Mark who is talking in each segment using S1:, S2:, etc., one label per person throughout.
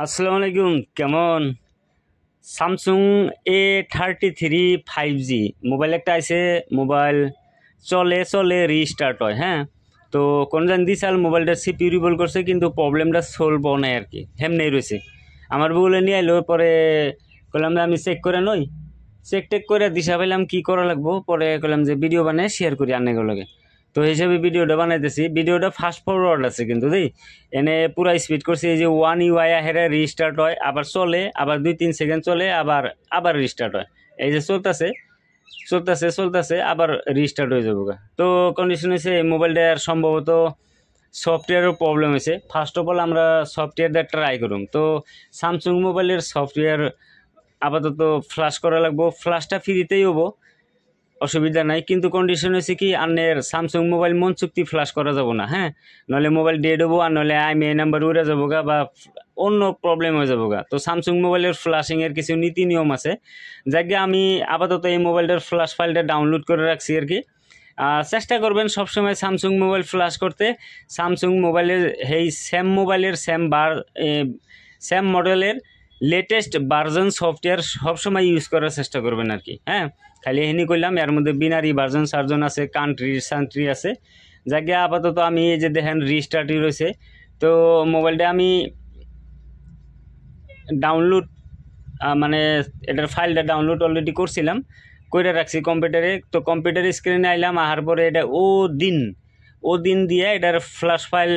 S1: আসসালামু আলাইকুম। কেমন? স্যামসুং A33 5G মোবাইল একটা আছে। মোবাইল চলে চলে রিস্টার্ট হয়, হ্যাঁ। তো কোন জান দিশাল মোবাইলটা সিপিইউ রিভল করছে, কিন্তু প্রবলেমটা সলভ নাই আর কি, হেমনেই রয়েছে। আমার বউলে নিয়ে আইলো, পরে কইলাম যে আমি চেক করে নই, চেক টেক করে দিশা পাইলাম কি করা লাগবো। পরে কইলাম যে ভিডিও বানায় শেয়ার করি আন্নাগো লাগে। তো হিসেবে ভিডিওটা বানাইতেছি। ভিডিওটা ফাস্ট ফরওয়ার্ড আছে কিন্তু দেই, এনে পুরা স্পিড করছি। এই যে ওয়ান ইউআই হেরে রিস্টার্ট হয়, আবার চলে, আবার 2-3 সেকেন্ড চলে, আবার আবার রিস্টার্ট হয়। এই যে চলতেছে চলতেছে চলতেছে, আবার রিস্টার্ট হয়ে যাবো গা। তো কন্ডিশন হয়েছে এই মোবাইলটার সম্ভবত সফটওয়্যারের প্রবলেম হয়েছে। ফার্স্ট অফ অল আমরা সফটওয়্যারটা ট্রাই করুম। তো স্যামসুং মোবাইলের সফটওয়্যার আপাতত ফ্লাশ করা লাগবো। ফ্লাশটা ফ্রিতেই হবো, অসুবিধা নাই। কিন্তু কন্ডিশন হয়েছে কি, আন্নের স্যামসুং মোবাইল মন চুক্তি ফ্লাশ করা যাবো না, হ্যাঁ। নলে মোবাইল ডেড হবো, আর নলে IMEI নাম্বার উড়ে যাবো গা, বা অন্য প্রবলেম হয়ে যাবো গা। তো স্যামসুং মোবাইলের ফ্লাশিংয়ের কিছু নীতি নিয়ম আছে, যাকে আমি আপাতত এই মোবাইলটার ফ্লাশ ফাইলটা ডাউনলোড করে রাখছি আর কি। চেষ্টা করবেন সবসময় স্যামসুং মোবাইল ফ্লাশ করতে। স্যামসুং মোবাইলের এই সেম মোবাইলের সেম মডেলের লেটেস্ট ভার্জন সফটওয়্যার সবসময় ইউজ করার চেষ্টা করবেন আর কি, হ্যাঁ। খালি এখানে করলাম, এর মধ্যে বিনারি ভার্জন সার্জন আছে, কান্ট্রি আছে। যাকে আপাতত আমি এই যে দেখেন রিস্টার্টই রয়েছে। তো মোবাইলটা আমি ডাউনলোড মানে এটার ফাইলটা ডাউনলোড অলরেডি করছিলাম, করে রাখছি কম্পিউটারে। তো কম্পিউটার স্ক্রিনে আইলাম, আসার পরে এটা ও দিন দিয়ে এটার ফ্ল্যাশ ফাইল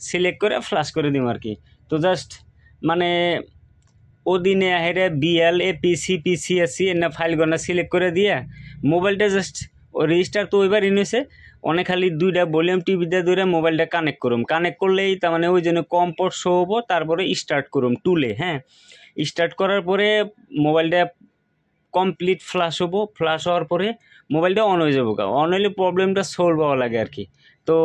S1: সিলেক্ট করে ফ্ল্যাশ করে দিম আর কি। তো জাস্ট মানে ও দিনে হেরে BLAPCPCSC এর না ফাইলগুলো সিলেক্ট করে দিয়ে মোবাইলটা জাস্ট ও রেজিস্টার তো ওইবার ইনেছে। অনেক খালি 2টা ভলিউম টিভিতে ধরে মোবাইলটা কানেক্ট করুম। কানেক্ট করলেই তার মানে ওই জন্য কম্পোর্ট শো হবো, তারপরে স্টার্ট করুম টুলে, হ্যাঁ। স্টার্ট করার পরে মোবাইলটা কমপ্লিট ফ্ল্যাশ হবো। ফ্ল্যাশ হওয়ার পরে মোবাইলটা অন হয়ে যাবো। অন হইলে প্রবলেমটা সলভ হওয়া লাগে আর কি। তো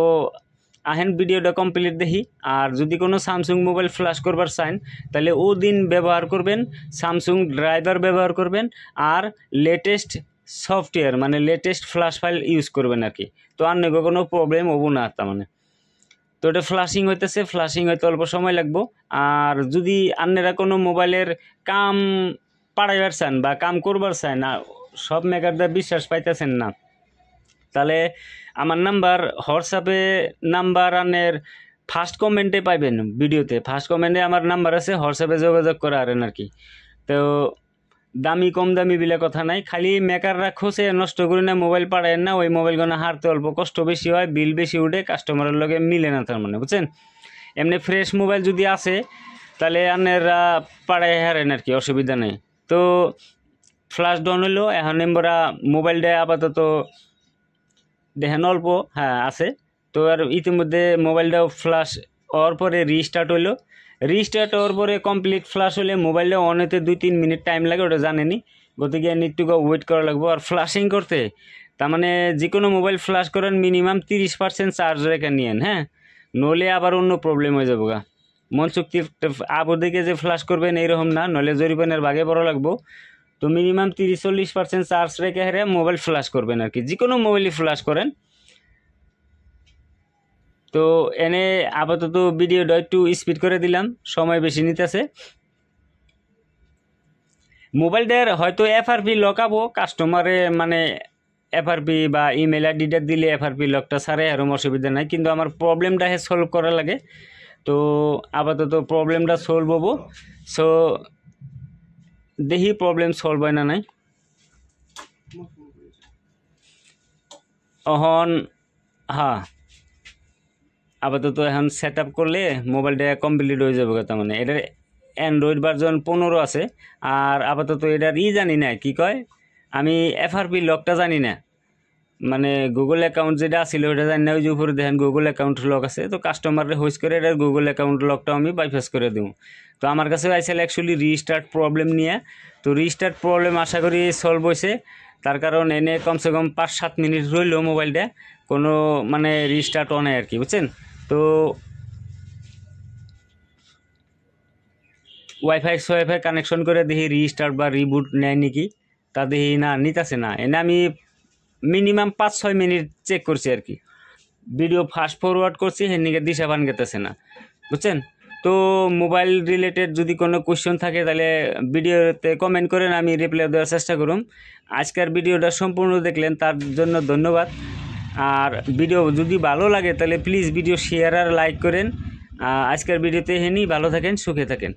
S1: আহেন ভিডিওটা কমপ্লিট দেখি। আর যদি কোনো স্যামসুং মোবাইল ফ্ল্যাশ করবার চান, তাহলে ও দিন ব্যবহার করবেন, স্যামসুং ড্রাইভার ব্যবহার করবেন, আর লেটেস্ট সফটওয়্যার মানে লেটেস্ট ফ্ল্যাশ ফাইল ইউজ করবেন আর কি। তো আর নেগো কোনো প্রবলেম হবো না তার মানে। তো এটা ফ্ল্যাশিং হইতেছে, ফ্ল্যাশিং হইতে অল্প সময় লাগবো। আর যদি আপনারা কোনো মোবাইলের কাম পাড়াইবার চান বা কাম করবার চান না, সব মেকারদের বিশ্বাস পাইতেছেন না, তাহলে আমার নাম্বার হোয়াটসঅ্যাপে নাম্বার আনের ফার্স্ট কমেন্টে পাইবেন। ভিডিওতে ফার্স্ট কমেন্টে আমার নাম্বার আছে, হোয়াটসঅ্যাপে যোগাযোগ করা আরেন আর কি। তো দামি কম দামি বিলে কথা নাই, খালি মেকাররা খোঁজে নষ্ট করে না মোবাইল পাড়ায় না, ওই মোবাইলগুলো হারতে অল্প কষ্ট বেশি হয়, বিল বেশি উঠে, কাস্টমারের লগে মিলে না তার মানে, বুঝছেন। এমনি ফ্রেশ মোবাইল যদি আসে তাহলে আপনারা পাড়ায় হারেন আর কি, অসুবিধা নেই। তো ফ্ল্যাশ ডাউন হইলো, এখন আমরা মোবাইলটা আপাতত দেখেন অল্প, হ্যাঁ আছে। তো আর ইতিমধ্যে মোবাইলটাও ফ্ল্যাশ হওয়ার পরে রিস্টার্ট হইলো। রিস্টার্ট হওয়ার পরে কমপ্লিট ফ্ল্যাশ হলে মোবাইলটা অন হতে 2-3 মিনিট টাইম লাগে, ওটা জানেনি। গতিকে নিড টু গো ওয়েট করা লাগবো। আর ফ্ল্যাশিং করতে তার মানে যে কোনো মোবাইল ফ্ল্যাশ করেন মিনিমাম 30% চার্জ রেখে নিয়েন, হ্যাঁ। নলে আবার অন্য প্রবলেম হয়ে যাবো গা। মন চুক্তি আবর দিকে যে ফ্ল্যাশ করবেন এইরকম না, নলে জরিমানের ভাগে বড় লাগবো। তো মিনিমাম 30-40% চার্জ রেখে হেরে মোবাইল ফ্ল্যাশ করবেন আর কি, যে কোনো মোবাইলই ফ্ল্যাশ করেন। তো এনে আপাতত ভিডিওটা একটু স্পিড করে দিলাম, সময় বেশি নিতেছে। মোবাইলটার হয়তো FRP লকাবো কাস্টমারে, মানে FRP বা ইমেল আইডিটা দিলে FRP লকটা ছাড়ে, এরকম অসুবিধা নাই। কিন্তু আমার প্রবলেমটা সলভ করা লাগে। তো আপাতত প্রবলেমটা সলভ হবো। সো দেখি প্রবলেম সলভ হয় না নাই। এখন হ্যাঁ আপাতত এখন সেট আপ করলে মোবাইলটা কমপ্লিট হয়ে যাবে। তার মানে এটার অ্যান্ড্রয়েড ভার্জন 15 আছে। আর আপাতত এটার জানি না কি কয়, আমি FRP লকটা জানি না, মানে গুগল অ্যাকাউন্ট যেটা ছিল ওটা জানি না। ওই যে উপরে দেখেন গুগল অ্যাকাউন্ট লক আছে, তো কাস্টমারে হোস করে এটার গুগল অ্যাকাউন্ট লকটা আমি বাইপাস করে দেবো। তো আমার কাছে আইসেল অ্যাকচুয়ালি রিস্টার্ট প্রবলেম নিয়ে। তো রিস্টার্ট প্রবলেম আশা করি সলভ হয়েছে। তার কারণ এনে কমসে কম 5-7 মিনিট রইল মোবাইলটা কোনো মানে রিস্টার্ট অনে আর কি, বুঝছেন। তো ওয়াইফাই কানেকশন করে দেখি রিস্টার্ট বা রিবুট নেয় নাকি, তা দেখি না নিতেছে না। এনে আমি মিনিমাম 5-6 মিনিট চেক করছি আর কি, ভিডিও ফাস্ট ফরওয়ার্ড করছি, হেনিকে দিশা পান গেতেছে না, বুঝছেন। তো মোবাইল রিলেটেড যদি কোনো কোয়েশ্চন থাকে তাহলে ভিডিওতে কমেন্ট করেন, আমি রিপ্লাই দেওয়ার চেষ্টা করুম। আজকের ভিডিওটা সম্পূর্ণ দেখলেন তার জন্য ধন্যবাদ। আর ভিডিও যদি ভালো লাগে তাহলে প্লিজ ভিডিও শেয়ার আর লাইক করেন। আজকের ভিডিওতে হেনি ভালো থাকেন, সুখে থাকেন।